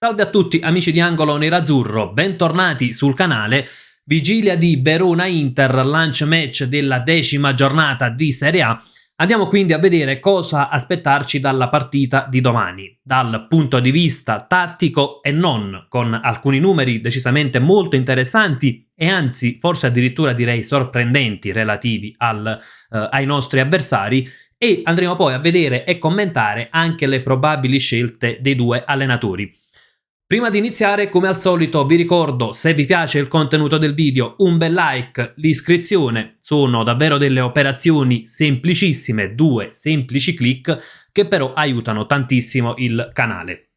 Salve a tutti amici di Angolo Nerazzurro, bentornati sul canale. Vigilia di Verona-Inter, launch match della 10ª giornata di Serie A. Andiamo quindi a vedere cosa aspettarci dalla partita di domani, dal punto di vista tattico e non, con alcuni numeri decisamente molto interessanti e anzi forse addirittura direi sorprendenti relativi ai nostri avversari, e andremo poi a vedere e commentare anche le probabili scelte dei due allenatori. Prima di iniziare, come al solito, vi ricordo, se vi piace il contenuto del video, un bel like, l'iscrizione. Sono davvero delle operazioni semplicissime, 2 semplici click che però aiutano tantissimo il canale.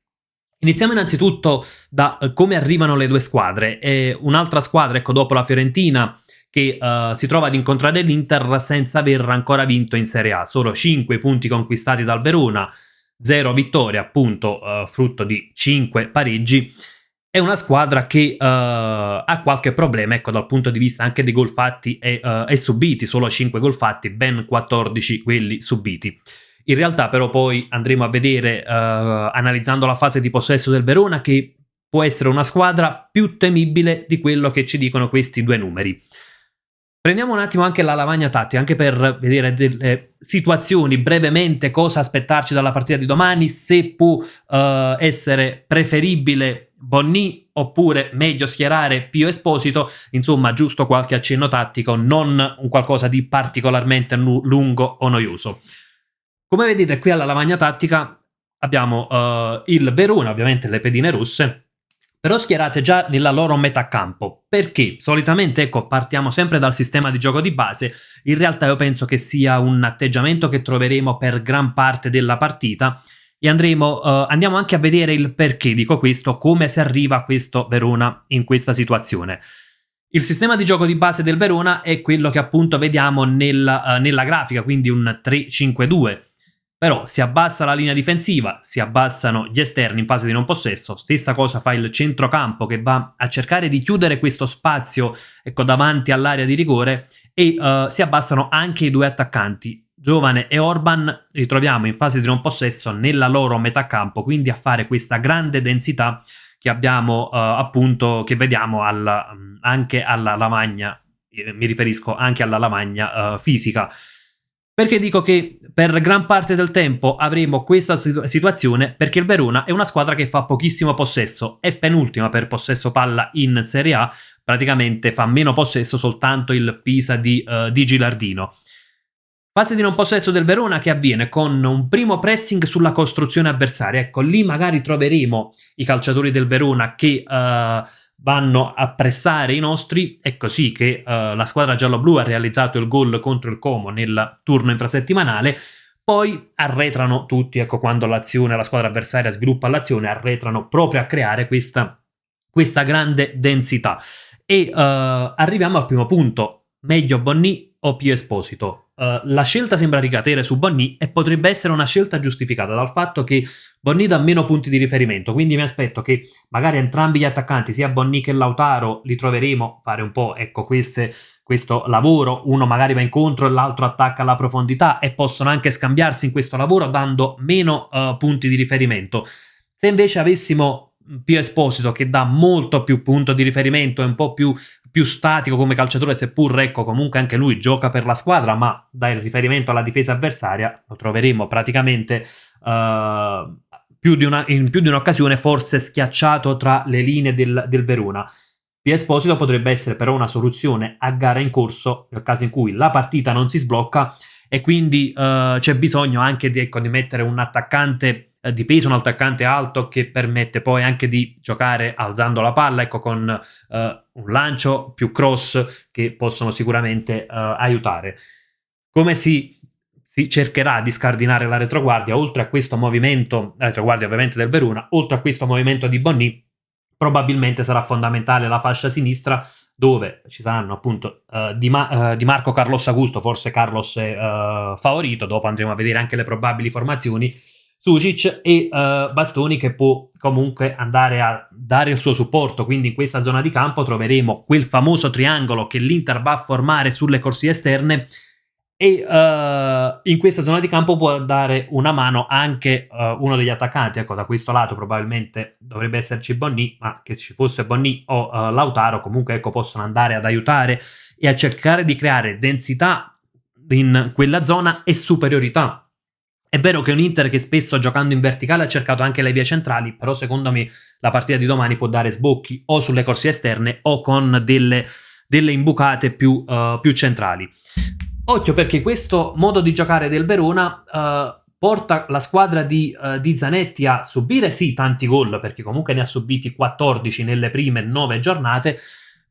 Iniziamo innanzitutto da come arrivano le due squadre. Un'altra squadra, ecco, dopo la Fiorentina, che si trova ad incontrare l'Inter senza aver ancora vinto in Serie A. Solo 5 punti conquistati dal Verona, 0 vittorie, appunto, frutto di 5 pareggi. È una squadra che ha qualche problema, ecco, dal punto di vista anche dei gol fatti e subiti. Solo 5 gol fatti, ben 14 quelli subiti. In realtà però poi andremo a vedere, analizzando la fase di possesso del Verona, che può essere una squadra più temibile di quello che ci dicono questi due numeri. Prendiamo un attimo anche la lavagna tattica, anche per vedere delle situazioni brevemente, cosa aspettarci dalla partita di domani, se può essere preferibile Bonni oppure meglio schierare Pio Esposito, insomma giusto qualche accenno tattico, non un qualcosa di particolarmente lungo o noioso. Come vedete qui alla lavagna tattica abbiamo il Verona, ovviamente le pedine rosse, però schierate già nella loro metà campo, perché solitamente, ecco, partiamo sempre dal sistema di gioco di base. In realtà io penso che sia un atteggiamento che troveremo per gran parte della partita e andiamo anche a vedere il perché dico questo, come si arriva a questo Verona in questa situazione. Il sistema di gioco di base del Verona è quello che appunto vediamo nella grafica, quindi un 3-5-2. Però si abbassa la linea difensiva, si abbassano gli esterni in fase di non possesso, stessa cosa fa il centrocampo che va a cercare di chiudere questo spazio, ecco, davanti all'area di rigore, e si abbassano anche i due attaccanti. Giovane e Orban ritroviamo in fase di non possesso nella loro metà campo, quindi a fare questa grande densità che abbiamo appunto, che vediamo anche alla lavagna, mi riferisco anche alla lavagna fisica. Perché dico che per gran parte del tempo avremo questa situazione? Perché il Verona è una squadra che fa pochissimo possesso, è penultima per possesso palla in Serie A, praticamente fa meno possesso soltanto il Pisa di Gilardino. Fase di non possesso del Verona che avviene con un primo pressing sulla costruzione avversaria. Ecco, lì magari troveremo i calciatori del Verona che vanno a pressare i nostri. È così che la squadra gialloblu ha realizzato il gol contro il Como nel turno infrasettimanale. Poi arretrano tutti, ecco, quando la squadra avversaria sviluppa l'azione, arretrano proprio a creare questa grande densità. E arriviamo al primo punto: meglio Bonni o Pio Esposito? La scelta sembra ricadere su Bonni e potrebbe essere una scelta giustificata dal fatto che Bonni dà meno punti di riferimento, quindi mi aspetto che magari entrambi gli attaccanti, sia Bonni che Lautaro, li troveremo fare un po', ecco, questo lavoro. Uno magari va incontro e l'altro attacca alla profondità, e possono anche scambiarsi in questo lavoro dando meno punti di riferimento. Se invece avessimo Pio Esposito che dà molto più punto di riferimento, è un po' più statico come calciatore, seppur, ecco, comunque anche lui gioca per la squadra ma dà il riferimento alla difesa avversaria, lo troveremo praticamente in più di un'occasione forse schiacciato tra le linee del Verona. Pio Esposito potrebbe essere però una soluzione a gara in corso nel caso in cui la partita non si sblocca e quindi c'è bisogno anche di mettere un attaccante di peso, un attaccante alto che permette poi anche di giocare alzando la palla, ecco, con un lancio più cross che possono sicuramente aiutare. Come si cercherà di scardinare la retroguardia, oltre a questo movimento, la retroguardia ovviamente del Verona, oltre a questo movimento di Bonni, probabilmente sarà fondamentale la fascia sinistra, dove ci saranno appunto Di Marco, Carlos Augusto, forse Carlos è favorito, dopo andremo a vedere anche le probabili formazioni, Sucic e Bastoni, che può comunque andare a dare il suo supporto. Quindi in questa zona di campo troveremo quel famoso triangolo che l'Inter va a formare sulle corsie esterne e in questa zona di campo può dare una mano anche uno degli attaccanti. Ecco, da questo lato probabilmente dovrebbe esserci Bonny, ma che ci fosse Bonny o Lautaro, comunque ecco, possono andare ad aiutare e a cercare di creare densità in quella zona e superiorità. È vero che è un Inter che spesso giocando in verticale ha cercato anche le vie centrali, però secondo me la partita di domani può dare sbocchi o sulle corsie esterne o con delle imbucate più centrali. Occhio, perché questo modo di giocare del Verona porta la squadra di Zanetti a subire sì tanti gol, perché comunque ne ha subiti 14 nelle prime 9 giornate,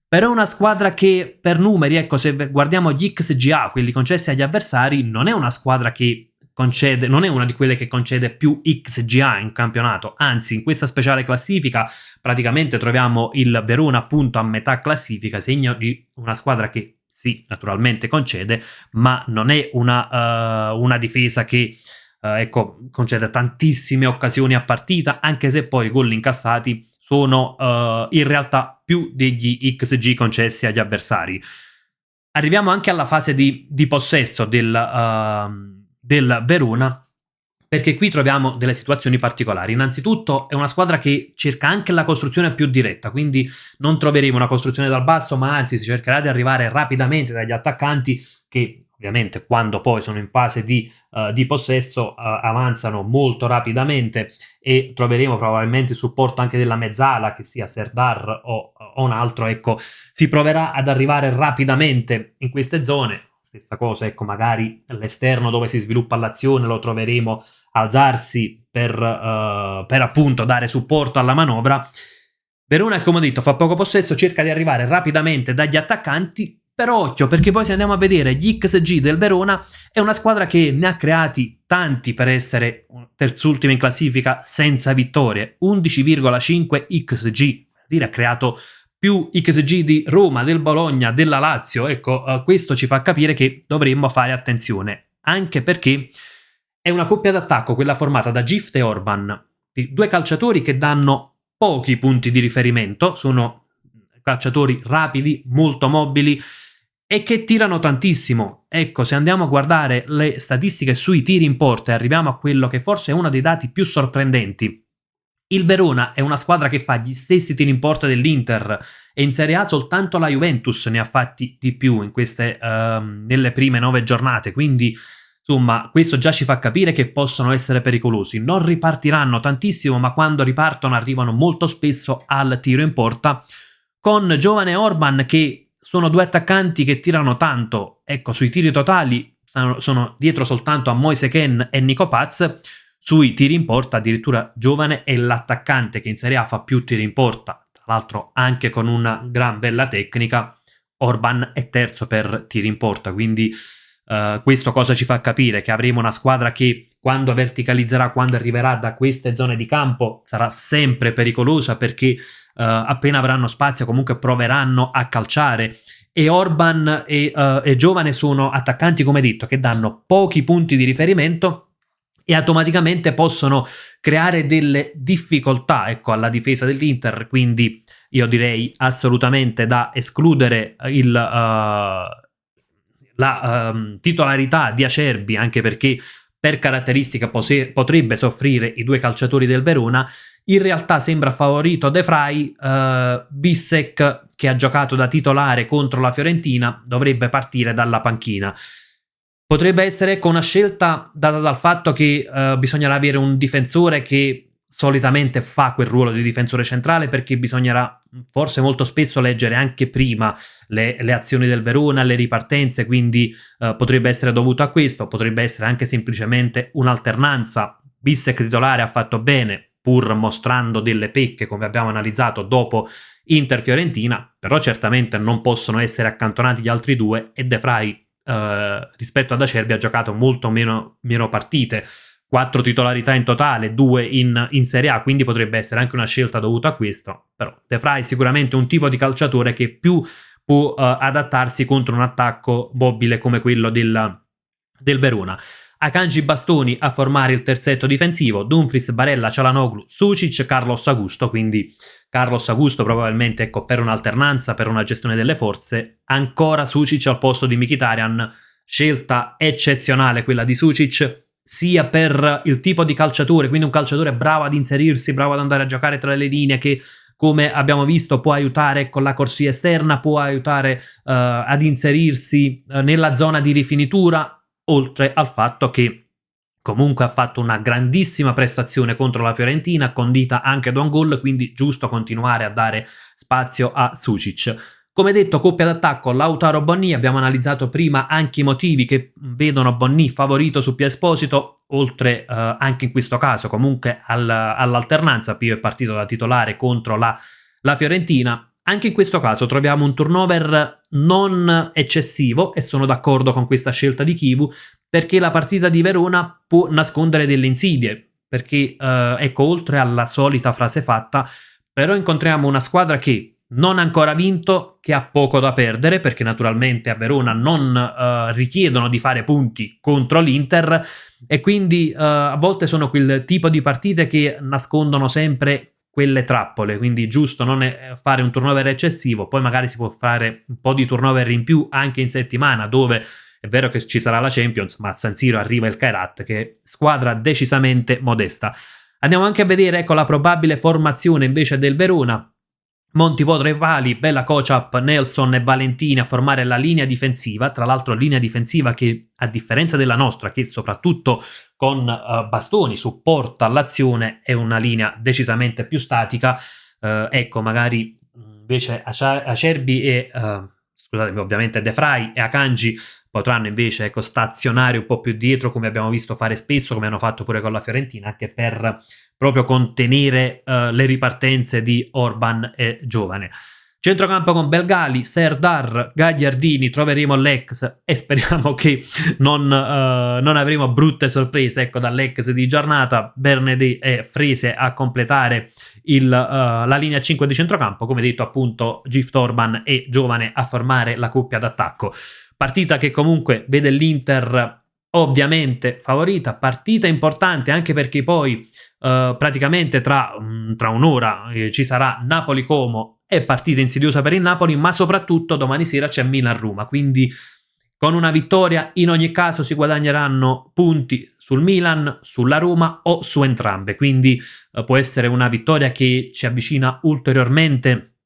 però è una squadra che per numeri, ecco, se guardiamo gli XGA, quelli concessi agli avversari, non è una squadra che concede, non è una di quelle che concede più XGA in campionato, anzi in questa speciale classifica praticamente troviamo il Verona appunto a metà classifica, segno di una squadra che sì, naturalmente concede, ma non è una difesa che ecco, concede tantissime occasioni a partita, anche se poi i gol incassati sono in realtà più degli XG concessi agli avversari. Arriviamo anche alla fase di possesso del Verona, perché qui troviamo delle situazioni particolari. Innanzitutto è una squadra che cerca anche la costruzione più diretta, quindi non troveremo una costruzione dal basso, ma anzi si cercherà di arrivare rapidamente dagli attaccanti che ovviamente quando poi sono in fase di possesso avanzano molto rapidamente e troveremo probabilmente il supporto anche della mezzala, che sia Serdar o un altro, ecco, si proverà ad arrivare rapidamente in queste zone. Stessa cosa, ecco, magari all'esterno dove si sviluppa l'azione lo troveremo alzarsi per appunto dare supporto alla manovra. Verona, come ho detto, fa poco possesso, cerca di arrivare rapidamente dagli attaccanti, però occhio, perché poi se andiamo a vedere gli XG del Verona è una squadra che ne ha creati tanti per essere terzultima in classifica senza vittorie, 11,5 XG, dire ha creato più XG di Roma, del Bologna, della Lazio. Ecco, questo ci fa capire che dovremmo fare attenzione, anche perché è una coppia d'attacco, quella formata da Gift e Orban, due calciatori che danno pochi punti di riferimento, sono calciatori rapidi, molto mobili e che tirano tantissimo. Ecco, se andiamo a guardare le statistiche sui tiri in porta e arriviamo a quello che forse è uno dei dati più sorprendenti. Il Verona è una squadra che fa gli stessi tiri in porta dell'Inter e in Serie A soltanto la Juventus ne ha fatti di più in queste nelle prime 9 giornate, quindi insomma questo già ci fa capire che possono essere pericolosi. Non ripartiranno tantissimo, ma quando ripartono arrivano molto spesso al tiro in porta, con Giovane e Orban che sono due attaccanti che tirano tanto. Ecco, sui tiri totali sono dietro soltanto a Moise Kean e Nico Paz. Sui tiri in porta addirittura Giovane è l'attaccante che in Serie A fa più tiri in porta, tra l'altro anche con una gran bella tecnica. Orban è terzo per tiri in porta, quindi questo cosa ci fa capire? Che avremo una squadra che quando verticalizzerà, quando arriverà da queste zone di campo sarà sempre pericolosa, perché appena avranno spazio comunque proveranno a calciare. E Orban e Giovane sono attaccanti, come detto, che danno pochi punti di riferimento e automaticamente possono creare delle difficoltà, ecco, alla difesa dell'Inter, quindi io direi assolutamente da escludere la titolarità di Acerbi, anche perché per caratteristica potrebbe soffrire i due calciatori del Verona. In realtà sembra favorito De Vrij, Bissek, che ha giocato da titolare contro la Fiorentina, dovrebbe partire dalla panchina. Potrebbe essere con una scelta data dal fatto che bisognerà avere un difensore che solitamente fa quel ruolo di difensore centrale, perché bisognerà forse molto spesso leggere anche prima le azioni del Verona, le ripartenze, quindi potrebbe essere dovuto a questo, potrebbe essere anche semplicemente un'alternanza. Bissek titolare ha fatto bene, pur mostrando delle pecche come abbiamo analizzato dopo Inter-Fiorentina, però certamente non possono essere accantonati gli altri due e De Vrij rispetto ad Acerbi ha giocato molto meno partite, 4 titolarità in totale, 2 in Serie A, quindi potrebbe essere anche una scelta dovuta a questo. Però De Vrij è sicuramente un tipo di calciatore che più può adattarsi contro un attacco mobile come quello del Verona. Akanji Bastoni a formare il terzetto difensivo, Dumfries, Barella, Çalhanoğlu, Sucic, Carlos Augusto, quindi Carlos Augusto probabilmente, ecco, per un'alternanza, per una gestione delle forze, ancora Sucic al posto di Mkhitaryan, scelta eccezionale quella di Sucic, sia per il tipo di calciatore, quindi un calciatore bravo ad inserirsi, bravo ad andare a giocare tra le linee, che come abbiamo visto può aiutare con la corsia esterna, può aiutare ad inserirsi nella zona di rifinitura, oltre al fatto che comunque ha fatto una grandissima prestazione contro la Fiorentina, condita anche da un gol, quindi giusto continuare a dare spazio a Sucic. Come detto, coppia d'attacco Lautaro Bonni, abbiamo analizzato prima anche i motivi che vedono Bonni favorito su Pio Esposito, oltre anche in questo caso comunque all'alternanza. Pio è partito da titolare contro la Fiorentina. Anche in questo caso troviamo un turnover non eccessivo e sono d'accordo con questa scelta di Chivu, perché la partita di Verona può nascondere delle insidie, perché ecco, oltre alla solita frase fatta, però incontriamo una squadra che non ha ancora vinto, che ha poco da perdere, perché naturalmente a Verona non richiedono di fare punti contro l'Inter, e quindi a volte sono quel tipo di partite che nascondono sempre quelle trappole, quindi giusto non fare un turnover eccessivo, poi magari si può fare un po' di turnover in più anche in settimana, dove è vero che ci sarà la Champions, ma a San Siro arriva il Kairat, che è squadra decisamente modesta. Andiamo anche a vedere, ecco, la probabile formazione invece del Verona. Monti tra i pali, Bella Kociap, Nelson e Valentini a formare la linea difensiva, tra l'altro linea difensiva che, a differenza della nostra, che soprattutto con Bastoni supporta l'azione, è una linea decisamente più statica. Ecco, magari invece Acerbi e scusatemi, ovviamente De Vrij e Akanji potranno invece, ecco, stazionare un po' più dietro, come abbiamo visto fare spesso, come hanno fatto pure con la Fiorentina, anche per proprio contenere le ripartenze di Orban e Giovane. Centrocampo con Belgali, Serdar, Gagliardini, troveremo l'ex e speriamo che non avremo brutte sorprese, ecco, dall'ex di giornata, Bernedì e Frese a completare la linea 5 di centrocampo, come detto appunto Gift Orban e Giovane a formare la coppia d'attacco. Partita che comunque vede l'Inter ovviamente favorita, partita importante anche perché poi praticamente tra un'ora ci sarà Napoli-Como, è partita insidiosa per il Napoli, ma soprattutto domani sera c'è Milan-Roma, quindi con una vittoria in ogni caso si guadagneranno punti sul Milan, sulla Roma o su entrambe, quindi può essere una vittoria che ci avvicina ulteriormente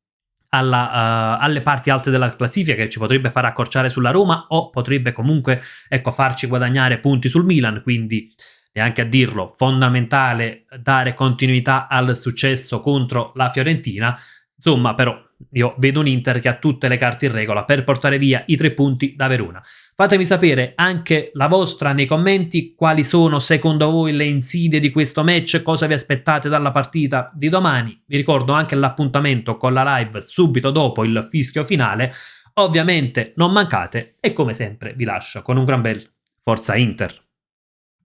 alle parti alte della classifica, che ci potrebbe far accorciare sulla Roma o potrebbe comunque, ecco, farci guadagnare punti sul Milan, quindi neanche a dirlo, fondamentale dare continuità al successo contro la Fiorentina. Insomma, però io vedo un Inter che ha tutte le carte in regola per portare via i 3 punti da Verona. Fatemi sapere anche la vostra nei commenti, quali sono secondo voi le insidie di questo match, cosa vi aspettate dalla partita di domani. Vi ricordo anche l'appuntamento con la live subito dopo il fischio finale. Ovviamente non mancate e come sempre vi lascio con un gran bel Forza Inter.